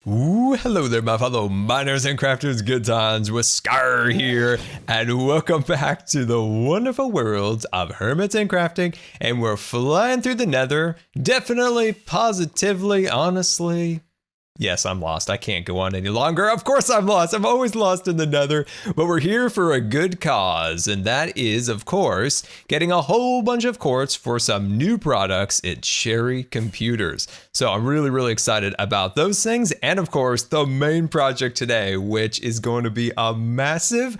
Ooh, hello there, my fellow miners and crafters. Good times with Scar here, and welcome back to the wonderful world of Hermits and crafting. And we're flying through the nether. Definitely, positively, honestly. Yes, I'm lost. I can't go on any longer. Of course I'm lost. I'm always lost in the nether. But we're here for a good cause. And that is, of course, getting a whole bunch of quartz for some new products at Cherry Computers. So I'm really excited about those things. And of course, the main project today, which is going to be a massive...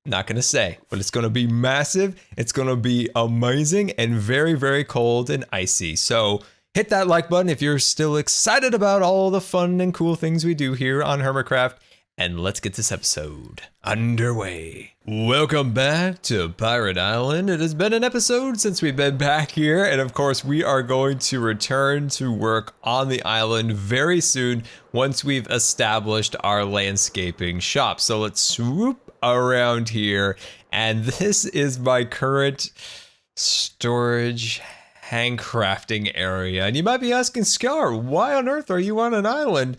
Not going to say, but it's going to be massive. It's going to be amazing and very cold and icy. So... hit that like button if you're still excited about all the fun and cool things we do here on Hermitcraft. And let's get this episode underway. Welcome back to Pirate Island. It has been an episode since we've been back here. And of course, we are going to return to work on the island very soon once we've established our landscaping shop. So let's swoop around here. And this is my current storage handcrafting area. And you might be asking, Scar, why on earth are you on an island?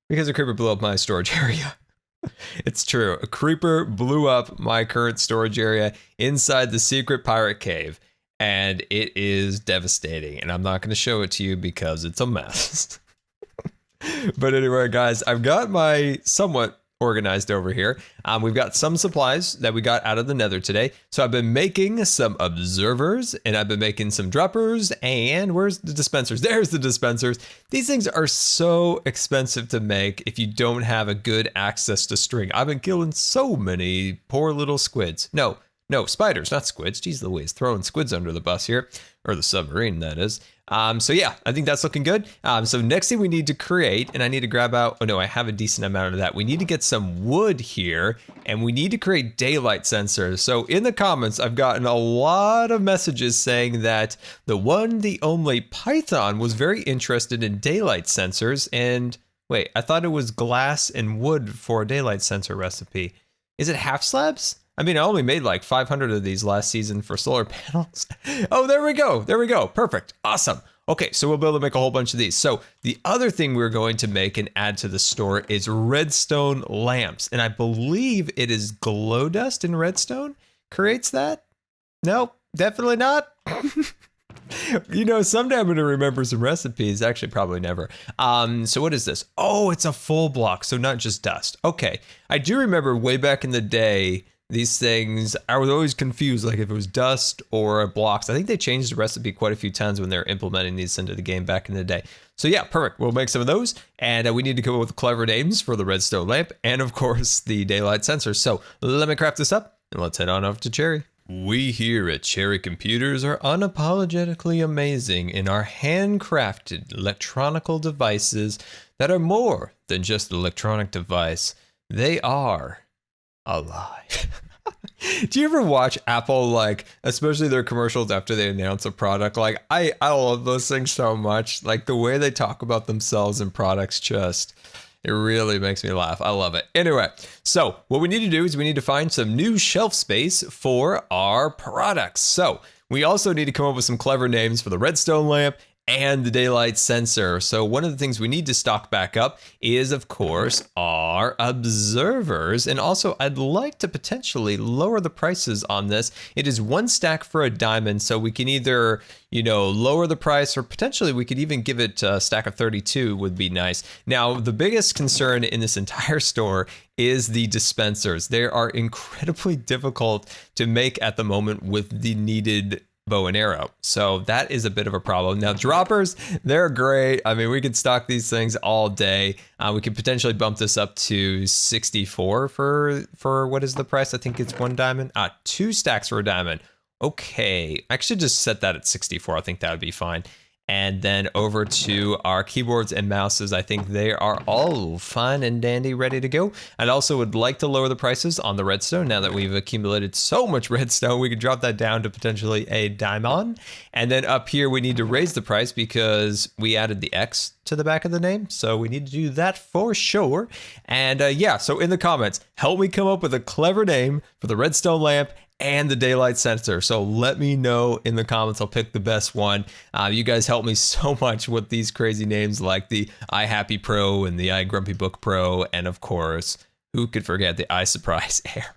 Because a creeper blew up my storage area. It's true. A creeper blew up my current storage area inside the secret pirate cave. And it is devastating. And I'm not going to show it to you because it's a mess. But anyway, guys, I've got my somewhat organized over here. We've got some supplies that we got out of the nether today. So I've been making some observers and I've been making some droppers. And where's the dispensers? There's the dispensers. These things are so expensive to make if you don't have a good access to string. I've been killing so many poor little squids. No, spiders, not squids. Jeez Louise, throwing squids under the bus here, or the submarine, that is. So yeah, I think that's looking good. So next thing we need to create, and I need to grab out, oh no, I have a decent amount of that. We need to get some wood here, and we need to create daylight sensors. So in the comments, I've gotten a lot of messages saying that the only Python was very interested in daylight sensors. And wait, I thought it was glass and wood for a daylight sensor recipe. Is it half slabs? I mean, I only made like 500 of these last season for solar panels. Oh, there we go. Perfect. Awesome. Okay, so we'll be able to make a whole bunch of these. So the other thing we're going to make and add to the store is redstone lamps. And I believe it is glow dust in redstone creates that. Nope, definitely not. You know, someday I'm going to remember some recipes. Actually, probably never. So what is this? Oh, it's a full block. So not just dust. Okay. I do remember way back in the day, these things, I was always confused, like if it was dust or blocks. I think they changed the recipe quite a few times when they were implementing these into the game back in the day. So yeah, perfect. We'll make some of those. And we need to come up with clever names for the redstone lamp and of course the daylight sensor. So let me craft this up and let's head on over to Cherry. We here at Cherry Computers are unapologetically amazing in our handcrafted electronical devices that are more than just an electronic device. They are alive. Do you ever watch Apple, like, especially their commercials after they announce a product? Like, I love those things so much. Like, the way they talk about themselves and products just... it really makes me laugh. I love it. Anyway, so what we need to do is we need to find some new shelf space for our products. So we also need to come up with some clever names for the redstone lamp and the daylight sensor. So one of the things we need to stock back up is, of course, our observers. And also, I'd like to potentially lower the prices on this. It is 1 stack for a diamond, so we can either, you know, lower the price or potentially we could even give it a stack of 32 would be nice. Now, the biggest concern in this entire store is the dispensers. They are incredibly difficult to make at the moment with the needed bow and arrow. So that is a bit of a problem. Now droppers, they're great. I mean, we could stock these things all day. We could potentially bump this up to 64 for what is the price? I think it's 1 diamond. 2 stacks for a diamond. Okay, I should just set that at 64. I think that would be fine. And then over to our keyboards and mouses. I think they are all fine and dandy, ready to go. I also would like to lower the prices on the redstone. Now that we've accumulated so much redstone, we could drop that down to potentially a diamond. And then up here, we need to raise the price because we added the X to the back of the name. So we need to do that for sure. And yeah, so in the comments, help me come up with a clever name for the redstone lamp and the daylight sensor. So let me know in the comments. I'll pick the best one. You guys help me so much with these crazy names like the iHappy Pro and the iGrumpy Book Pro. And of course, who could forget the iSurprise Air?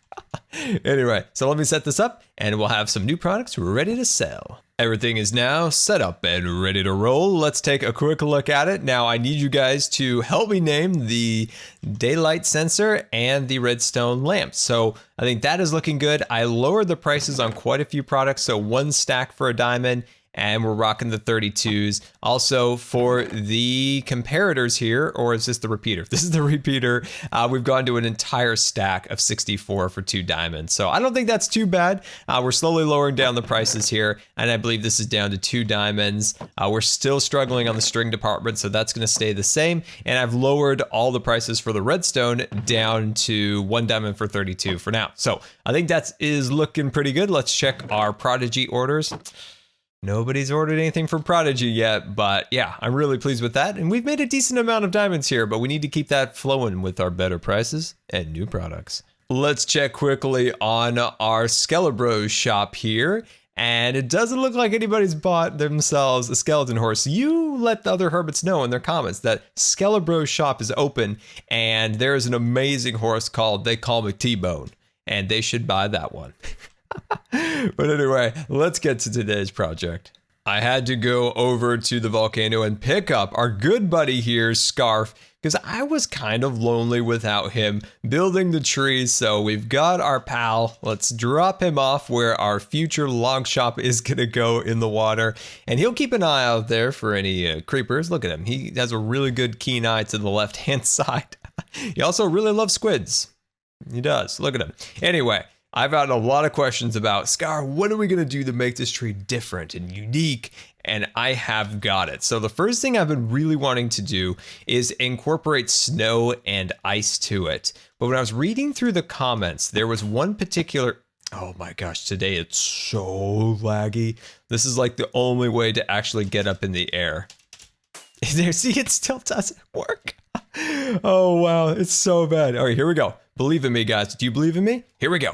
Anyway, so let me set this up and we'll have some new products ready to sell. Everything is now set up and ready to roll. Let's take a quick look at it. Now I need you guys to help me name the daylight sensor and the redstone lamp. So I think that is looking good. I lowered the prices on quite a few products. So 1 stack for a diamond, and we're rocking the 32s. Also for the comparators here, or is this the repeater? This is the repeater. We've gone to an entire stack of 64 for 2 diamonds. So I don't think that's too bad. We're slowly lowering down the prices here, and I believe this is down to 2 diamonds. We're still struggling on the string department, so that's gonna stay the same. And I've lowered all the prices for the redstone down to 1 diamond for 32 for now. So I think that is looking pretty good. Let's check our Prodigy orders. Nobody's ordered anything from Prodigy yet, but yeah, I'm really pleased with that. And we've made a decent amount of diamonds here, but we need to keep that flowing with our better prices and new products. Let's check quickly on our Skelebros shop here. And it doesn't look like anybody's bought themselves a skeleton horse. You let the other hermits know in their comments that Skelebros shop is open, and there is an amazing horse called They Call Me T-Bone, and they should buy that one. But anyway, let's get to today's project. I had to go over to the volcano and pick up our good buddy here, Scarf, because I was kind of lonely without him building the tree. So we've got our pal. Let's drop him off where our future log shop is going to go in the water. And he'll keep an eye out there for any creepers. Look at him. He has a really good keen eye to the left-hand side. He also really loves squids. He does. Look at him. Anyway, I've had a lot of questions about, Scar, what are we going to do to make this tree different and unique? And I have got it. So the first thing I've been really wanting to do is incorporate snow and ice to it. But when I was reading through the comments, there was one particular, oh my gosh, today it's so laggy. This is like the only way to actually get up in the air. There, see, it still doesn't work. Oh, wow, it's so bad. All right, here we go. Believe in me, guys. Do you believe in me? Here we go.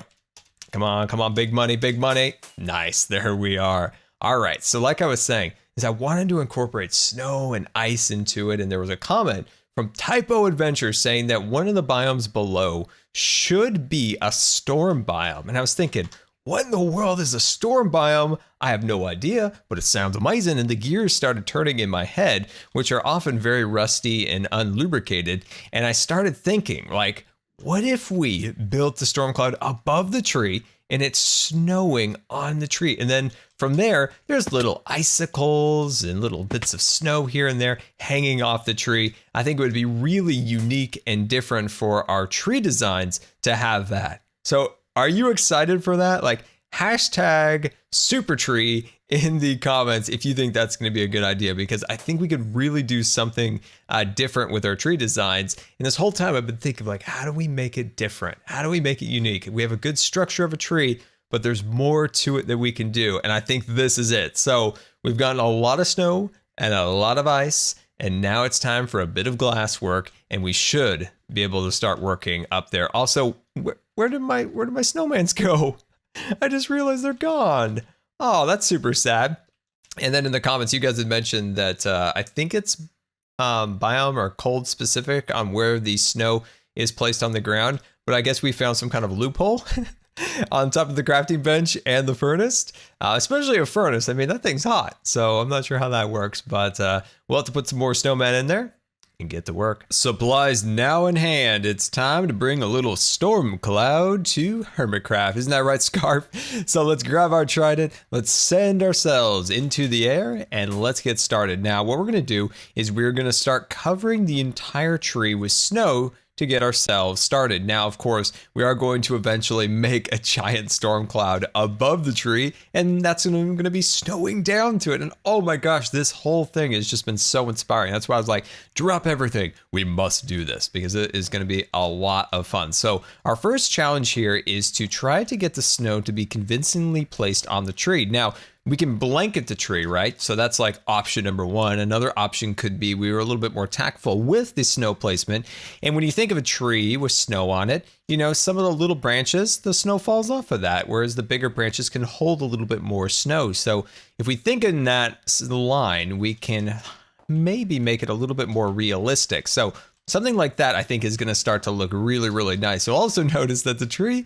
Come on, big money, big money. Nice, there we are. All right, so like I was saying, is I wanted to incorporate snow and ice into it, and there was a comment from Typo Adventure saying that one of the biomes below should be a storm biome. And I was thinking, what in the world is a storm biome? I have no idea, but it sounds amazing, and the gears started turning in my head, which are often very rusty and unlubricated, and I started thinking, like, what if we built the storm cloud above the tree and it's snowing on the tree? And then from there, there's little icicles and little bits of snow here and there hanging off the tree. I think it would be really unique and different for our tree designs to have that. So are you excited for that? Like, hashtag super tree in the comments if you think that's going to be a good idea, because I think we could really do something different with our tree designs. And this whole time I've been thinking, like, how do we make it different? How do we make it unique? We have a good structure of a tree, but there's more to it that we can do. And I think this is it. So we've gotten a lot of snow and a lot of ice, and now it's time for a bit of glass work, and we should be able to start working up there. Also, where did my snowmans go? I just realized they're gone. Oh, that's super sad. And then in the comments, you guys had mentioned that I think it's biome or cold specific on where the snow is placed on the ground. But I guess we found some kind of loophole on top of the crafting bench and the furnace, especially a furnace. I mean, that thing's hot. So I'm not sure how that works, but we'll have to put some more snowmen in there and get to work. Supplies now in hand. It's time to bring a little storm cloud to Hermitcraft. Isn't that right, Scarf? So let's grab our trident, let's send ourselves into the air, and let's get started. Now, what we're going to do is we're going to start covering the entire tree with snow to get ourselves started. Now, of course, we are going to eventually make a giant storm cloud above the tree, and that's going to be snowing down to it. And oh my gosh, this whole thing has just been so inspiring. That's why I was like, drop everything. We must do this because it is going to be a lot of fun. So our first challenge here is to try to get the snow to be convincingly placed on the tree. Now, we can blanket the tree, right? So that's like option number one. Another option could be we were a little bit more tactful with the snow placement. And when you think of a tree with snow on it, you know, some of the little branches, the snow falls off of that, whereas the bigger branches can hold a little bit more snow. So if we think in that line, we can maybe make it a little bit more realistic. So something like that, I think, is going to start to look really, really nice. You'll also notice that the tree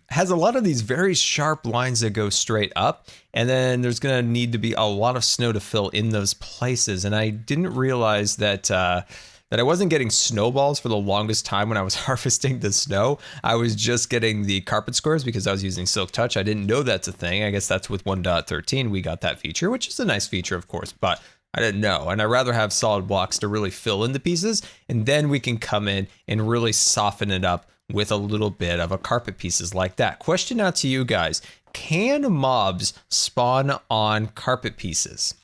has a lot of these very sharp lines that go straight up, and then there's going to need to be a lot of snow to fill in those places. And I didn't realize that I wasn't getting snowballs for the longest time when I was harvesting the snow. I was just getting the carpet squares because I was using Silk Touch. I didn't know that's a thing. I guess that's with 1.13 we got that feature, which is a nice feature, of course, but I didn't know. And I'd rather have solid blocks to really fill in the pieces, and then we can come in and really soften it up with a little bit of a carpet pieces like that. Question out to you guys. Can mobs spawn on carpet pieces?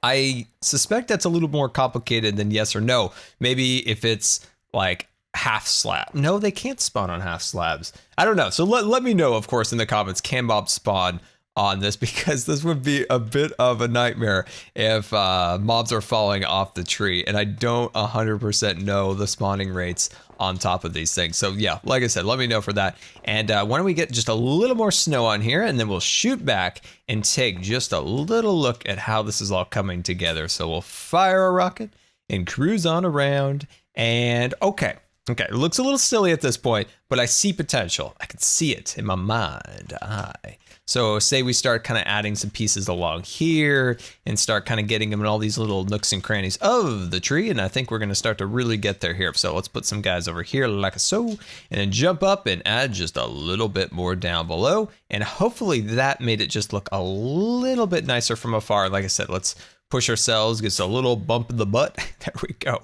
I suspect that's a little more complicated than yes or no. Maybe if it's like half slab. No, they can't spawn on half slabs. I don't know. So let me know, of course, in the comments, can mobs spawn on this, because this would be a bit of a nightmare if mobs are falling off the tree, and I don't 100% know the spawning rates on top of these things. So yeah, like I said, let me know for that. And why don't we get just a little more snow on here, and then we'll shoot back and take just a little look at how this is all coming together. So we'll fire a rocket and cruise on around, and okay, it looks a little silly at this point, but I see potential. I can see it in my mind eye. So say we start kind of adding some pieces along here and start kind of getting them in all these little nooks and crannies of the tree. And I think we're going to start to really get there here. So let's put some guys over here like so, and then jump up and add just a little bit more down below. And hopefully that made it just look a little bit nicer from afar. Like I said, let's push ourselves, get a little bump in the butt. There we go.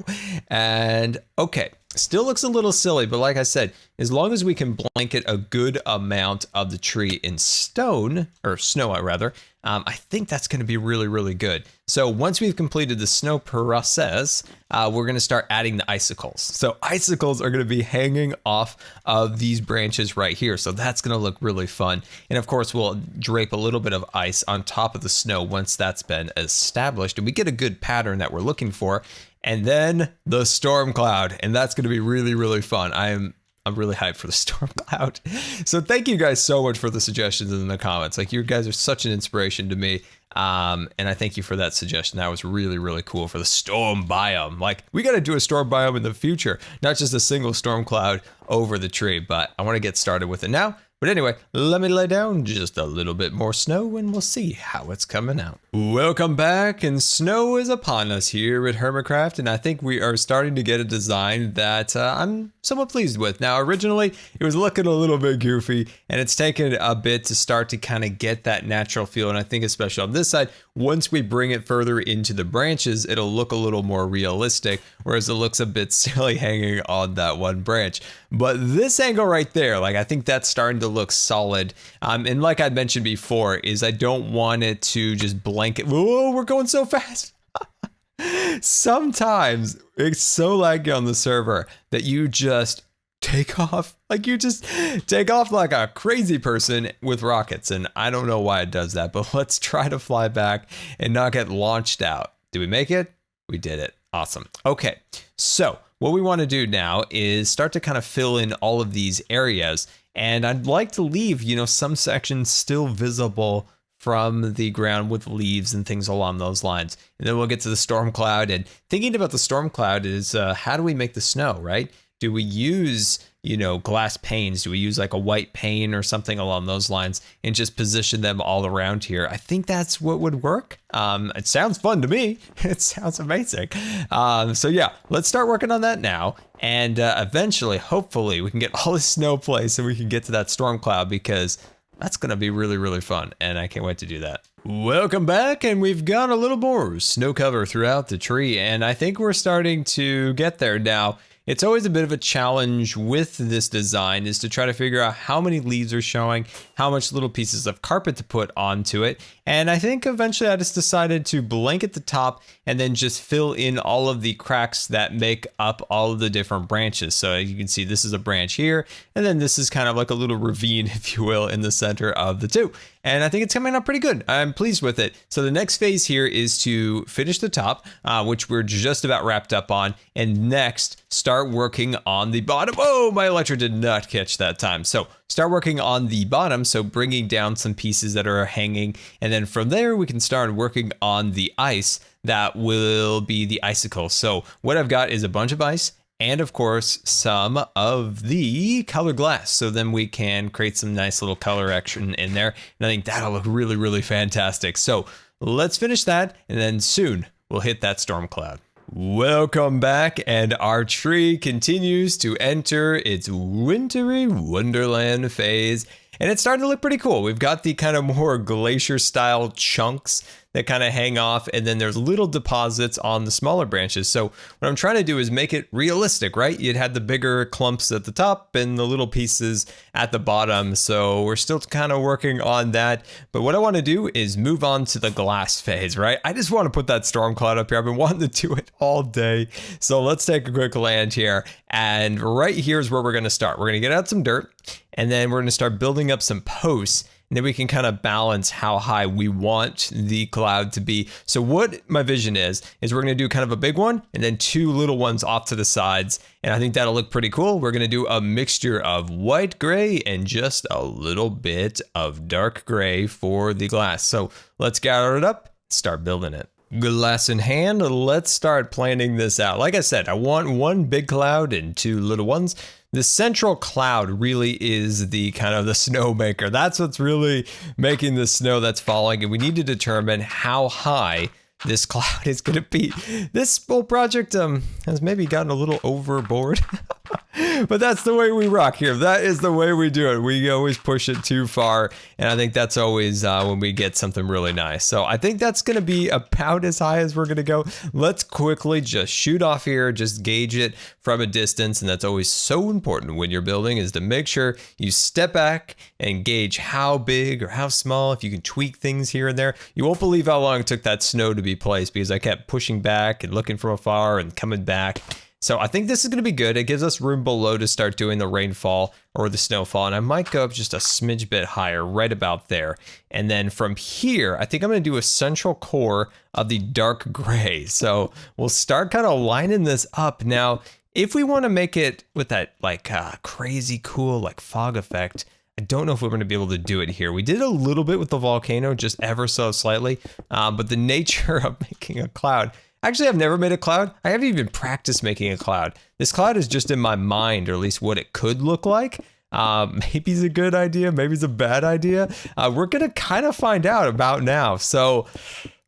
And okay. Still looks a little silly, but like I said, as long as we can blanket a good amount of the tree in stone, or snow rather, I think that's going to be really, really good. So once we've completed the snow process, we're going to start adding the icicles. So icicles are going to be hanging off of these branches right here. So that's going to look really fun. And of course, we'll drape a little bit of ice on top of the snow once that's been established, and we get a good pattern that we're looking for. And then the storm cloud, and that's going to be really, really fun. I'm really hyped for the storm cloud. So thank you guys so much for the suggestions in the comments. Like, you guys are such an inspiration to me. And I thank you for that suggestion. That was really, really cool for the storm biome. Like, we got to do a storm biome in the future, not just a single storm cloud over the tree, but I want to get started with it now. But anyway, let me lay down just a little bit more snow and we'll see how it's coming out. Welcome back, and snow is upon us here at Hermitcraft, and I think we are starting to get a design that I'm somewhat pleased with. Now, originally, it was looking a little bit goofy, and it's taken a bit to start to kind of get that natural feel, and I think especially on this side, once we bring it further into the branches, it'll look a little more realistic, whereas it looks a bit silly hanging on that one branch. But this angle right there, like, I think that's starting to look solid. And like I mentioned before, is I don't want it to just blanket. Whoa, we're going so fast. Sometimes it's so laggy on the server that you just take off. Like, you just take off like a crazy person with rockets. And I don't know why it does that, but let's try to fly back and not get launched out. Did we make it? We did it. Awesome. Okay, so what we want to do now is start to kind of fill in all of these areas. And I'd like to leave, you know, some sections still visible from the ground with leaves and things along those lines. And then we'll get to the storm cloud. And thinking about the storm cloud is how do we make the snow, right? Do we use, you know, glass panes? Do we use like a white pane or something along those lines and just position them all around here? I think that's what would work. It sounds fun to me. It sounds amazing. So yeah, let's start working on that now. And eventually, hopefully, we can get all this snow placed and we can get to that storm cloud, because that's going to be really, really fun. And I can't wait to do that. Welcome back, and we've got a little more snow cover throughout the tree, and I think we're starting to get there now. It's always a bit of a challenge with this design, is to try to figure out how many leaves are showing, how much little pieces of carpet to put onto it, And I think eventually I just decided to blanket the top and then just fill in all of the cracks that make up all of the different branches. So you can see this is a branch here, and then this is kind of like a little ravine, if you will, in the center of the two. And I think it's coming out pretty good. I'm pleased with it. So the next phase here is to finish the top, which we're just about wrapped up on. And next, start working on the bottom. Oh, my electric did not catch that time. So start working on the bottom. So bringing down some pieces that are hanging. And then from there, we can start working on the ice that will be the icicle. So what I've got is a bunch of ice, and of course, some of the colored glass. So then we can create some nice little color action in there. And I think that'll look really, really fantastic. So let's finish that. And then soon we'll hit that storm cloud. Welcome back. And our tree continues to enter its wintry wonderland phase. And it's starting to look pretty cool. We've got the kind of more glacier style chunks that kind of hang off, and then there's little deposits on the smaller branches. So what I'm trying to do is make it realistic, right? You'd had the bigger clumps at the top and the little pieces at the bottom. So we're still kind of working on that. But what I want to do is move on to the glass phase, right? I just want to put that storm cloud up here. I've been wanting to do it all day. So let's take a quick land here. And right here is where we're going to start. We're going to get out some dirt, and then we're going to start building up some posts. And then we can kind of balance how high we want the cloud to be. So what my vision is we're going to do kind of a big one and then two little ones off to the sides. And I think that'll look pretty cool. We're going to do a mixture of white, gray, and just a little bit of dark gray for the glass. So let's gather it up, start building it. Glass in hand, let's start planning this out. Like I said, I want one big cloud and two little ones. The central cloud really is the kind of the snow maker. That's what's really making the snow that's falling. And we need to determine how high this cloud is going to be. This whole project has maybe gotten a little overboard. But that's the way we rock here. That is the way we do it. We always push it too far. And I think that's always when we get something really nice. So I think that's going to be about as high as we're going to go. Let's quickly just shoot off here. Just gauge it from a distance. And that's always so important when you're building, is to make sure you step back and gauge how big or how small. If you can tweak things here and there. You won't believe how long it took that snow to be placed, because I kept pushing back and looking from afar and coming back. So I think this is going to be good. It gives us room below to start doing the rainfall or the snowfall. And I might go up just a smidge bit higher, right about there. And then from here, I think I'm going to do a central core of the dark gray. So we'll start kind of lining this up. Now, if we want to make it with that like crazy cool like fog effect, I don't know if we're going to be able to do it here. We did a little bit with the volcano, just ever so slightly. But the nature of making a cloud, actually, I've never made a cloud. I haven't even practiced making a cloud. This cloud is just in my mind, or at least what it could look like. Maybe it's a good idea. Maybe it's a bad idea. We're going to kind of find out about now. So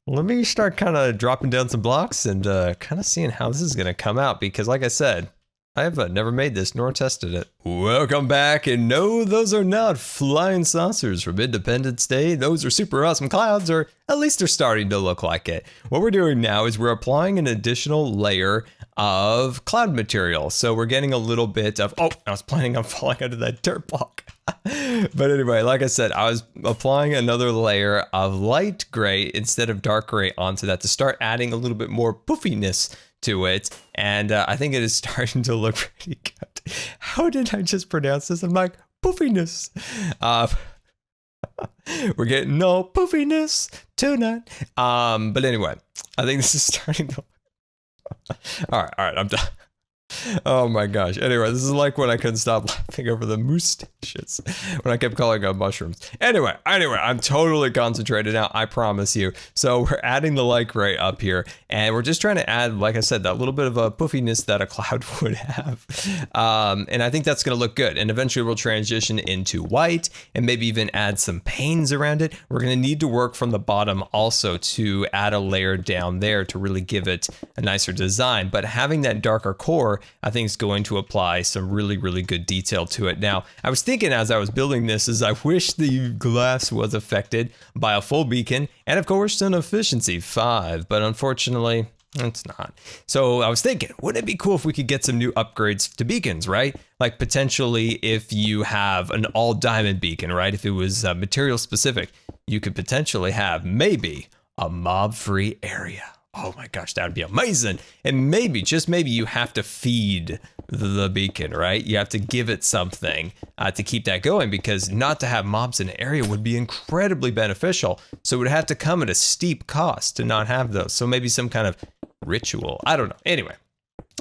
let me start kind of dropping down some blocks and kind of seeing how this is going to come out. Because like I said, I have never made this nor tested it. Welcome back, and no, those are not flying saucers from Independence Day. Those are super awesome clouds, or at least they're starting to look like it. What we're doing now is we're applying an additional layer of cloud material. So we're getting a little bit of, oh, I was planning on falling under that dirt block. But anyway, like I said, I was applying another layer of light gray instead of dark gray onto that to start adding a little bit more poofiness to it. And I think it is starting to look pretty good. How did I just pronounce this? I'm like, poofiness. We're getting no poofiness tonight. But anyway, I think this is starting to all right, I'm done. Oh my gosh. Anyway, this is like when I couldn't stop laughing over the moustaches when I kept calling them mushrooms. Anyway, I'm totally concentrated now, I promise you. So we're adding the light gray up here, and we're just trying to add, like I said, that little bit of a poofiness that a cloud would have. And I think that's going to look good. And eventually we'll transition into white and maybe even add some panes around it. We're going to need to work from the bottom also to add a layer down there to really give it a nicer design. But having that darker core, I think is going to apply some really, really good detail to it. Now, I was thinking as I was building this is I wish the glass was affected by a full beacon and of course an efficiency 5, but unfortunately It's not. So I was thinking, wouldn't it be cool if we could get some new upgrades to beacons, right? Like potentially if you have an all diamond beacon, right? If it was material specific, you could potentially have maybe a mob-free area. Oh my gosh, that would be amazing. And maybe, just maybe, you have to feed the beacon, right? You have to give it something to keep that going, because not to have mobs in an area would be incredibly beneficial. So it would have to come at a steep cost to not have those. So maybe some kind of ritual. I don't know. Anyway,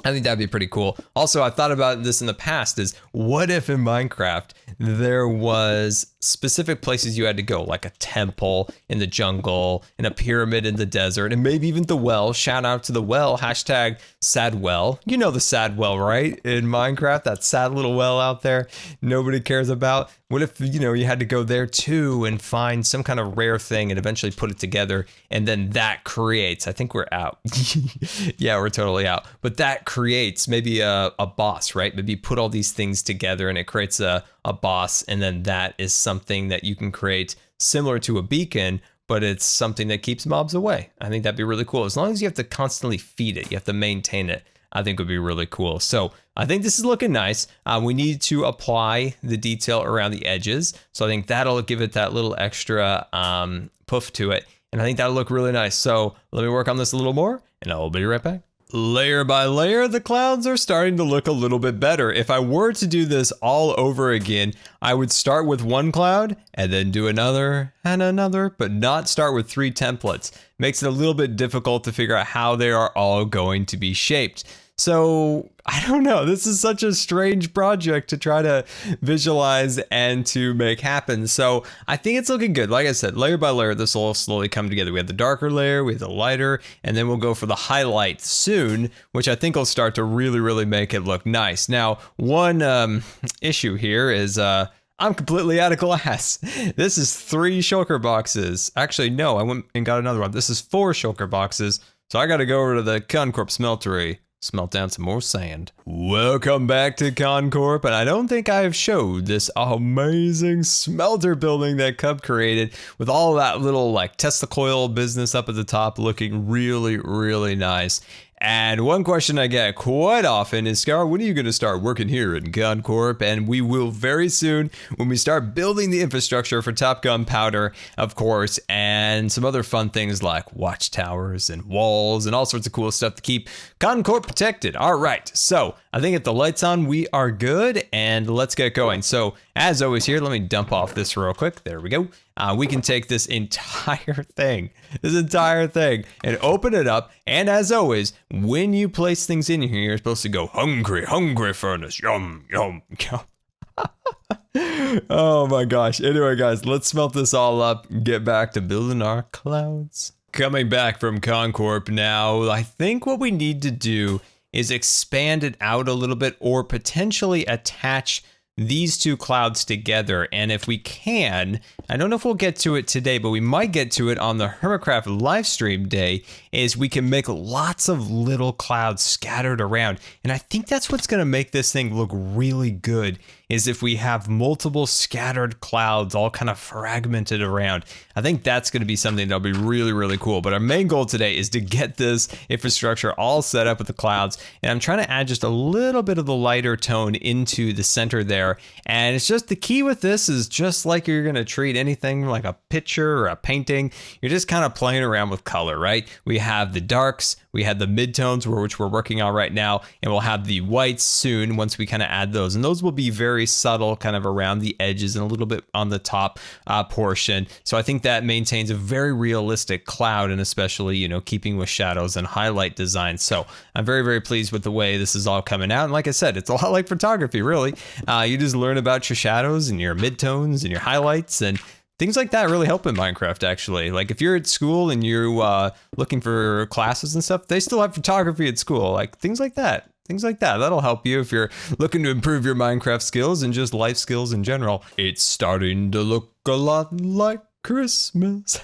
I think that'd be pretty cool. Also, I've thought about this in the past, is what if in Minecraft there was specific places you had to go, like a temple in the jungle, and a pyramid in the desert, and maybe even the well. Shout out to the well, hashtag sad well. You know the sad well, right? In Minecraft, that sad little well out there nobody cares about. What if, you know, you had to go there too and find some kind of rare thing and eventually put it together, and then that creates, I think we're out. Yeah, we're totally out. But that creates maybe a boss, right? Maybe you put all these things together and it creates a boss, and then that is something that you can create similar to a beacon, but it's something that keeps mobs away. I think that'd be really cool. As long as you have to constantly feed it, you have to maintain it, I think would be really cool. So I think this is looking nice. We need to apply the detail around the edges. So I think that'll give it that little extra poof to it. And I think that'll look really nice. So let me work on this a little more, and I'll be right back. Layer by layer, the clouds are starting to look a little bit better. If I were to do this all over again, I would start with one cloud and then do another and another, but not start with 3 templates. Makes it a little bit difficult to figure out how they are all going to be shaped. So I don't know, this is such a strange project to try to visualize and to make happen. So I think it's looking good. Like I said, layer by layer, this will slowly come together. We have the darker layer, we have the lighter, and then we'll go for the highlight soon, which I think will start to really, really make it look nice. Now, one issue here is I'm completely out of glass. This is 3 shulker boxes. Actually, no, I went and got another one. This is 4 shulker boxes. So I got to go over to the Concorp smeltery. Smelt down some more sand. Welcome back to Concorp, and I don't think I have showed this amazing smelter building that Cub created with all that little like Tesla coil business up at the top, looking really, really nice. And one question I get quite often is, Scar, when are you going to start working here in Concorp? And we will very soon, when we start building the infrastructure for Top Gun Powder, of course, and some other fun things like watchtowers and walls and all sorts of cool stuff to keep Concorp protected. All right, so I think if the light's on, we are good, and let's get going. So as always here, let me dump off this real quick. There we go. We can take this entire thing, and open it up. And as always, when you place things in here, you're supposed to go hungry, hungry furnace, yum, yum, yum. Oh my gosh. Anyway, guys, let's smelt this all up and get back to building our clouds. Coming back from Concorp now, I think what we need to do is expand it out a little bit, or potentially attach these 2 clouds together. And if we can, I don't know if we'll get to it today, but we might get to it on the Hermitcraft live stream day, is we can make lots of little clouds scattered around. And I think that's what's going to make this thing look really good, is if we have multiple scattered clouds all kind of fragmented around. I think that's going to be something that'll be really, really cool. But our main goal today is to get this infrastructure all set up with the clouds. And I'm trying to add just a little bit of the lighter tone into the center there. And it's just, the key with this is just like you're going to treat anything like a picture or a painting. You're just kind of playing around with color, right? We have the darks, we have the midtones, which we're working on right now, and we'll have the whites soon once we kind of add those. And those will be very subtle, kind of around the edges and a little bit on the top portion. So I think that maintains a very realistic cloud, and especially, you know, keeping with shadows and highlight design. So I'm very, very pleased with the way this is all coming out. And like I said, it's a lot like photography, really. You just learn about your shadows and your midtones and your highlights, and things like that really help in Minecraft, actually. Like if you're at school and you're looking for classes and stuff, they still have photography at school, like things like that. That'll help you if you're looking to improve your Minecraft skills and just life skills in general. It's starting to look a lot like Christmas.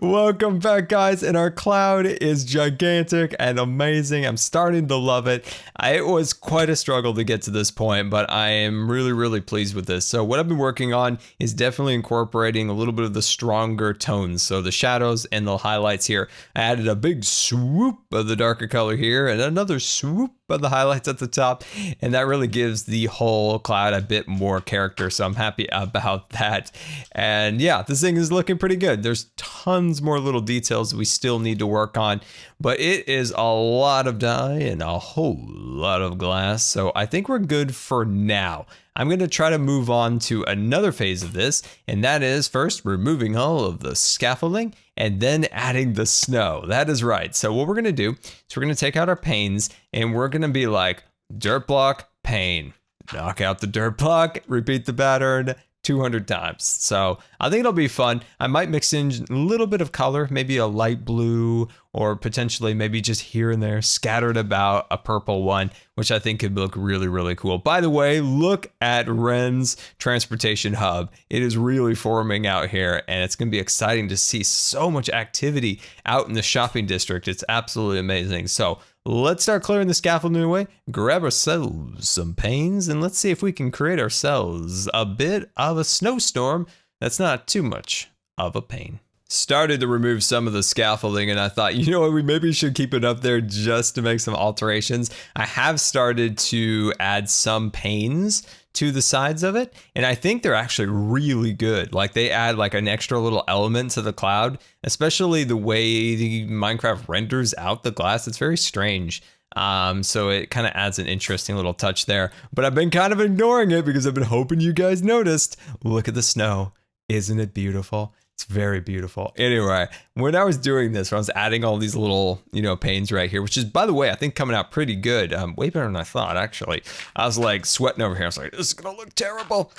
Welcome back, guys, and our cloud is gigantic and amazing. I'm starting to love it. It was quite a struggle to get to this point, but I am really pleased with this. So what I've been working on is definitely incorporating a little bit of the stronger tones. So the shadows and the highlights here. I added a big swoop of the darker color here and another swoop of the highlights at the top, and that really gives the whole cloud a bit more character, so I'm happy about that. And yeah, this thing is looking pretty good. There's tons more little details we still need to work on, but it is a lot of dye and a whole lot of glass, so I think we're good for now. I'm going to try to move on to another phase of this, and that is first removing all of the scaffolding and then adding the snow. That is right. So what we're going to do is we're going to take out our panes and we're going to be like dirt block, pane, knock out the dirt block, repeat the pattern 200 times. So I think it'll be fun. I might mix in a little bit of color, maybe a light blue, or potentially maybe just here and there scattered about a purple one, which I think could look really cool. By the way, look at Ren's transportation hub. It is really forming out here, and it's going to be exciting to see so much activity out in the shopping district. It's absolutely amazing. So let's start clearing the scaffolding away, grab ourselves some panes, and let's see if we can create ourselves a bit of a snowstorm that's not too much of a pain. Started to remove some of the scaffolding, and I thought, you know what, we maybe should keep it up there just to make some alterations. I have started to add some panes to the sides of it, and I think they're actually really good. Like, they add like an extra little element to the cloud, especially the way the Minecraft renders out the glass. It's very strange. So it kind of adds an interesting little touch there, but I've been kind of ignoring it because I've been hoping you guys noticed. Look at the snow. Isn't it beautiful? It's very beautiful. Anyway, when I was doing this, when I was adding all these little, panes right here, which is, by the way, I think coming out pretty good. Way better than I thought, actually. I was like sweating over here. I was like, this is going to look terrible.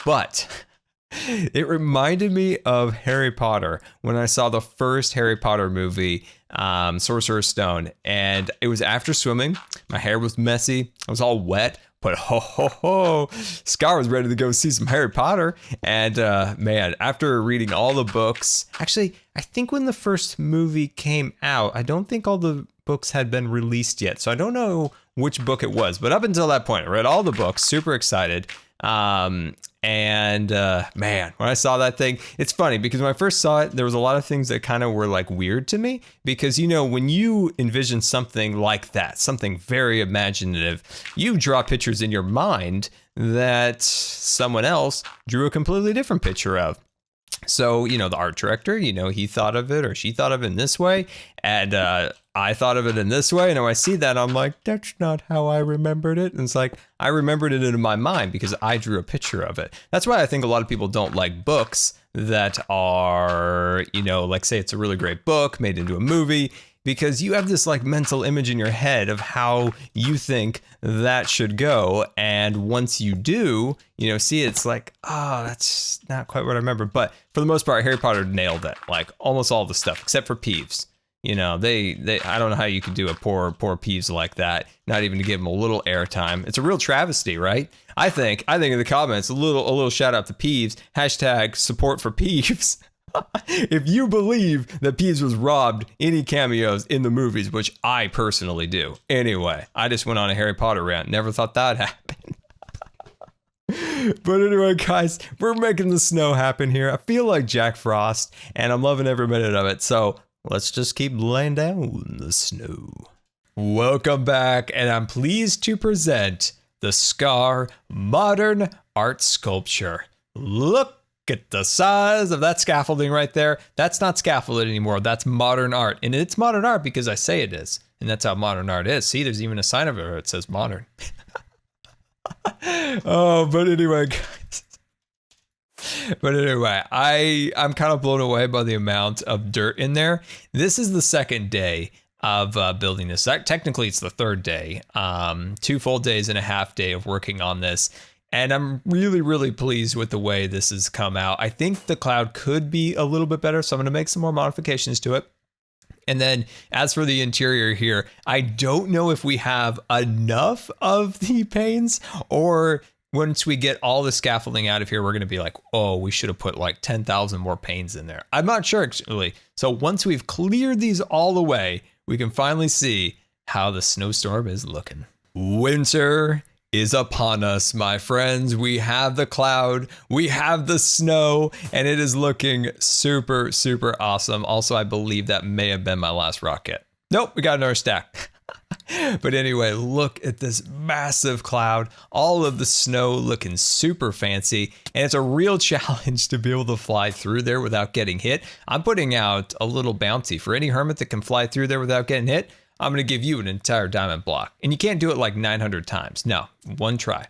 But it reminded me of Harry Potter when I saw the first Harry Potter movie, Sorcerer's Stone. And it was after swimming. My hair was messy. I was all wet. But Scar was ready to go see some Harry Potter. And man, after reading all the books, actually, I think when the first movie came out, I don't think all the books had been released yet. So I don't know which book it was. But up until that point, I read all the books, super excited. Man, when I saw that thing, it's funny because when I first saw it, there was a lot of things that kind of were like weird to me because, when you envision something like that, something very imaginative, you draw pictures in your mind that someone else drew a completely different picture of. So, the art director, he thought of it or she thought of it in this way. And I thought of it in this way. And when I see that, I'm like, that's not how I remembered it. And it's like, I remembered it in my mind because I drew a picture of it. That's why I think a lot of people don't like books that are, like say it's a really great book made into a movie, because you have this like mental image in your head of how you think that should go. And once you do, see, it's like, oh, that's not quite what I remember. But for the most part, Harry Potter nailed it, like almost all the stuff, except for Peeves. They I don't know how you could do a poor Peeves like that, not even to give him a little airtime. It's a real travesty, right? I think in the comments, a little shout out to Peeves, hashtag support for Peeves. If you believe that Peeves was robbed any cameos in the movies, which I personally do. Anyway, I just went on a Harry Potter rant. Never thought that'd happen. But anyway, guys, we're making the snow happen here. I feel like Jack Frost, and I'm loving every minute of it. So let's just keep laying down the snow. Welcome back, and I'm pleased to present the Scar Modern Art Sculpture. Look at the size of that scaffolding right there. That's not scaffolded anymore. That's modern art. And it's modern art because I say it is. And that's how modern art is. See, there's even a sign of it where it says modern. Oh, but anyway, guys. But anyway, I'm kind of blown away by the amount of dirt in there. This is the second day of building this. Technically, it's the third day. 2 full days and a half day of working on this. And I'm really pleased with the way this has come out. I think the cloud could be a little bit better, so I'm going to make some more modifications to it. And then as for the interior here, I don't know if we have enough of the panes or once we get all the scaffolding out of here, we're going to be like, oh, we should have put like 10,000 more panes in there. I'm not sure actually. So once we've cleared these all away, we can finally see how the snowstorm is looking. Winter is upon us, my friends. We have the cloud, we have the snow, and it is looking super, super awesome. Also, I believe that may have been my last rocket. Nope, we got another stack. But anyway, look at this massive cloud, all of the snow looking super fancy, and it's a real challenge to be able to fly through there without getting hit. I'm putting out a little bounty for any hermit that can fly through there without getting hit. I'm going to give you an entire diamond block, and you can't do it like 900 times. No, one try.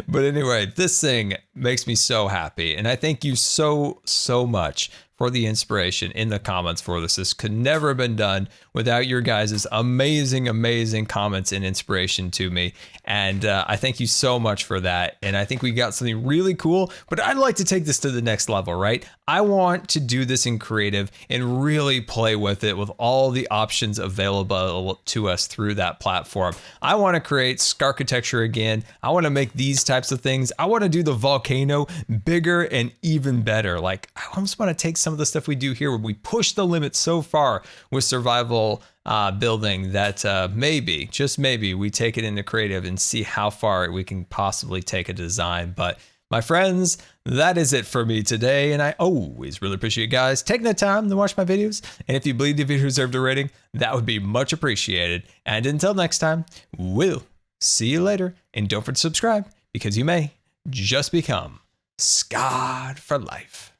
But anyway, this thing makes me so happy, and I thank you so much for the inspiration in the comments for this. This could never have been done without your guys' amazing comments and inspiration to me. And I thank you so much for that. And I think we got something really cool, but I'd like to take this to the next level, right? I want to do this in creative and really play with it with all the options available to us through that platform. I want to create Scarchitecture again. I want to make these types of things. I want to do the volcano bigger and even better. Like, I almost want to take some of the stuff we do here where we push the limits so far with survival building that maybe, just maybe, we take it into creative and see how far we can possibly take a design. But my friends, that is it for me today. And I always really appreciate you guys taking the time to watch my videos. And if you believe the video deserved a rating, that would be much appreciated. And until next time, we'll see you later. And don't forget to subscribe, because you may just become scarred for life.